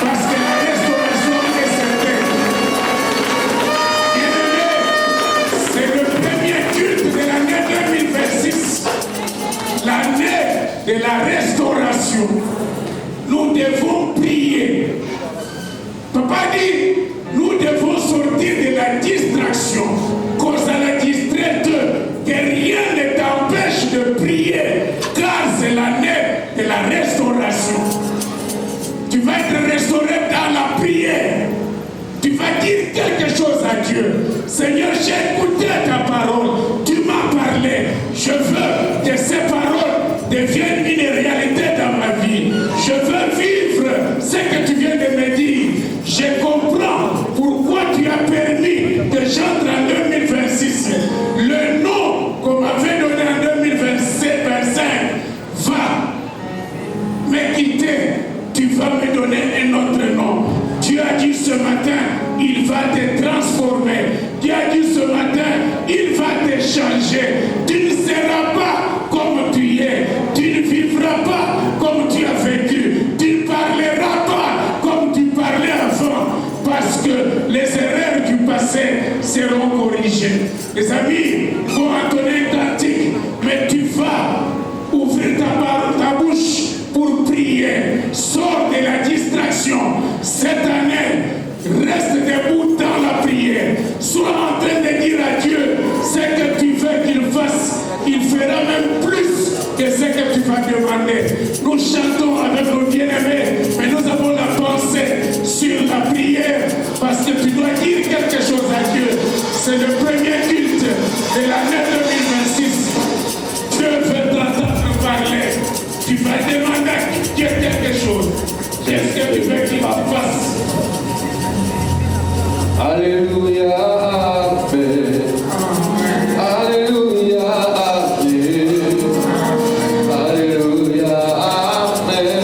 Parce que la restauration est certaine. Bien-aimé, c'est le premier culte de l'année 2026. L'année de la restauration. Nous devons prier. Papa dit, nous devons sortir de la distraction. Cause à la distraite, que rien ne t'empêche de prier, car c'est l'année de la restauration. Tu vas être restauré dans la prière. Tu vas dire quelque chose à Dieu. Seigneur, j'ai écouté ta parole. Tu m'as parlé. Je veux que ces paroles deviennent une réalité dans ma vie. Je veux vivre ce que tu viens de me dire. Je comprends pourquoi tu as permis que j'entre en 2026. Le nom qu'on m'avait donné en 2027-25 va me quitter. Tu vas me donner un autre nom. Tu as dit ce matin, il va te transformer. Tu as dit ce matin, il va te changer. Tu ne seras pas comme tu es. Tu ne vivras pas comme tu as vécu. Tu ne parleras pas comme tu parlais avant. Parce que les erreurs du passé seront corrigées. Les amis vont entonner un cantique, mais tu vas ouvrir ta bouche pour prier. Sors de la distraction. Cette année, reste debout dans la prière. Sois en train de dire à Dieu ce que tu veux qu'il fasse. Il fera même plus que ce que tu vas demander. Nous chantons avec nos bien-aimés, mais nous avons la pensée sur la prière parce que tu dois dire quelque chose à Dieu. C'est le premier culte de l'année 2026. Dieu veut t'entendre parler. Tu vas demander à Dieu quelque chose. Qu'est-ce que tu veux qu'il fasse? Alléluia, Amen. Alléluia, Amen. Alléluia, Amen.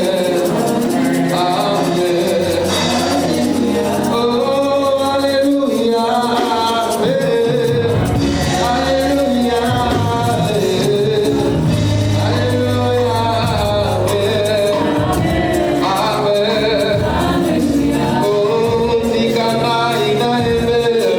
Amen. Oh, Alléluia, Amen. Alléluia, Amen. Alléluia, Amen. Amen. Oh, Nikana, Ina, Amen.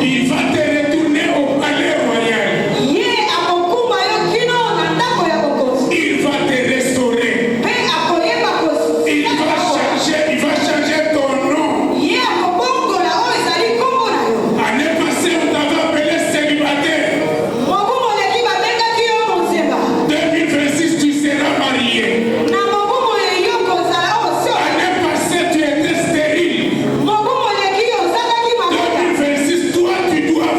Il va te retourner au palais royal. Il va te restaurer. Il va changer ton nom. L'année passée, on t'avait appelé célibataire. 2026, tu seras marié. L'année passée, tu étais stérile. 2026, toi, tu dois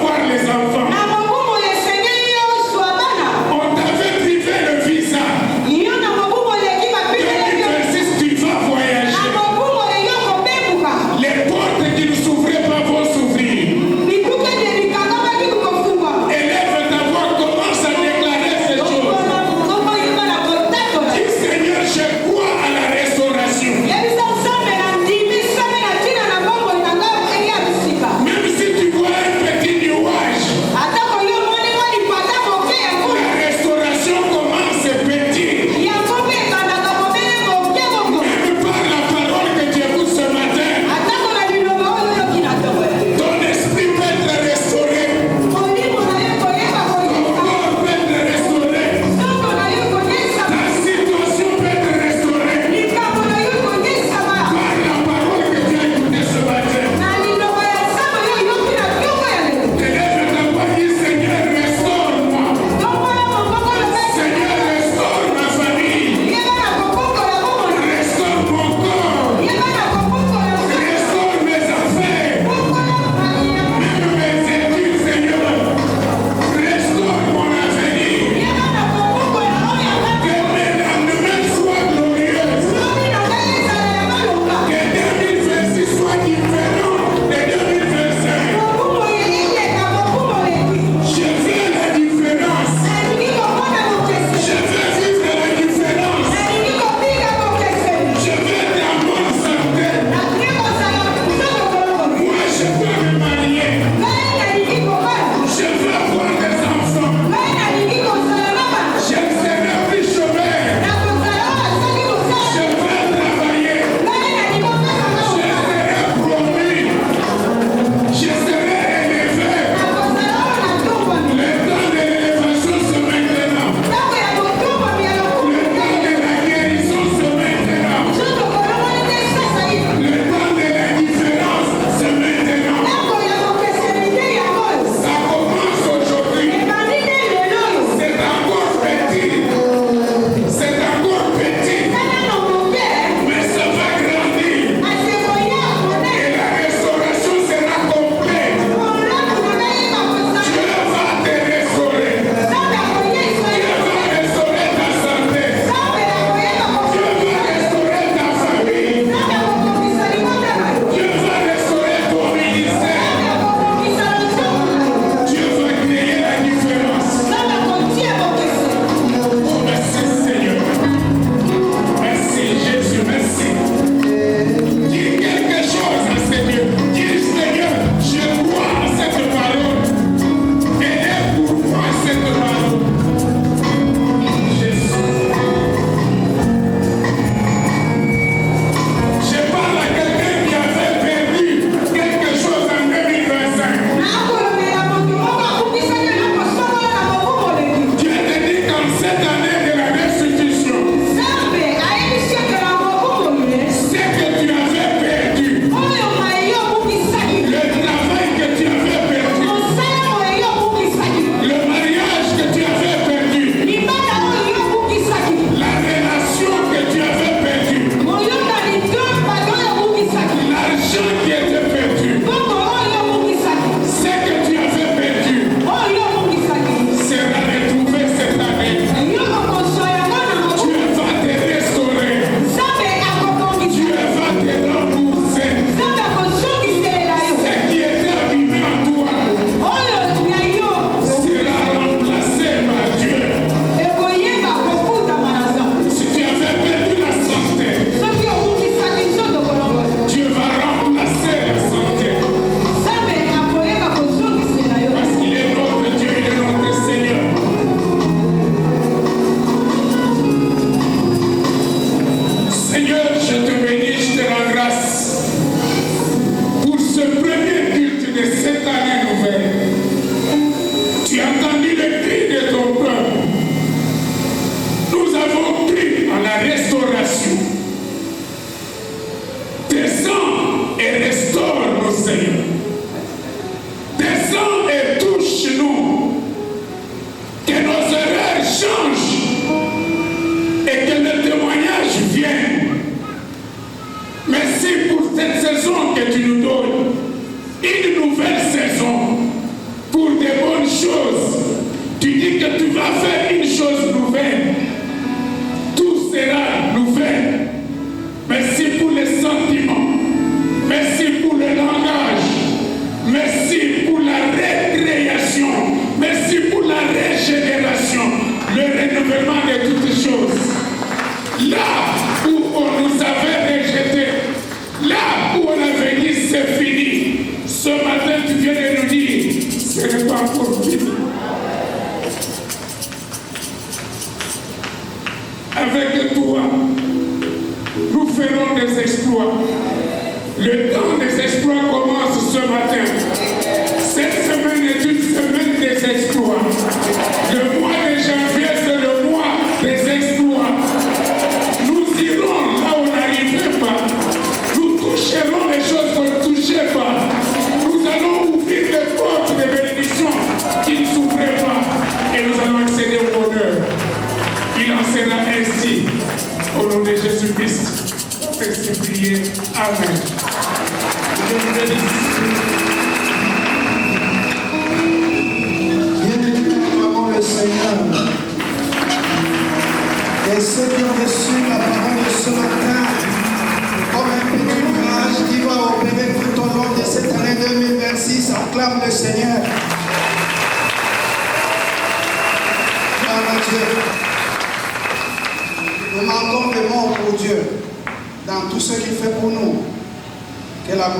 une nouvelle saison pour des bonnes choses. Tu dis que tu vas faire une chose nouvelle. Tout sera nouvelle. Merci pour les sentiments. Merci pour le langage. Merci pour la récréation. Merci pour la régénération. Le renouvellement de toutes choses. Là où on nous avait rejetés, là où on avait dit c'est fini, ce matin tu viens de nous dire ce n'est pas encore fini. Avec toi, nous ferons des exploits. Le temps des exploits commence ce matin. Cette semaine est une semaine des exploits. Le mois de janvier, c'est le mois des exploits. Nous irons là où on n'arrivait pas. Nous toucherons les choses qu'on ne touchait pas. Nous allons ouvrir les portes de bénédiction qui ne s'ouvraient pas. Et nous allons accéder au bonheur. Il en sera ainsi. Au nom de Jésus-Christ. C'est prier. Amen. Je vous bénisse. Le Seigneur. Et ceux qui ont reçu la parole de ce matin, comme un petit nuage qui va opérer tout au long de cette année 2026, acclame le Seigneur. Gloire à Dieu. Nous manquons de mots pour Dieu dans tout ce qu'il fait pour nous. Que la gloire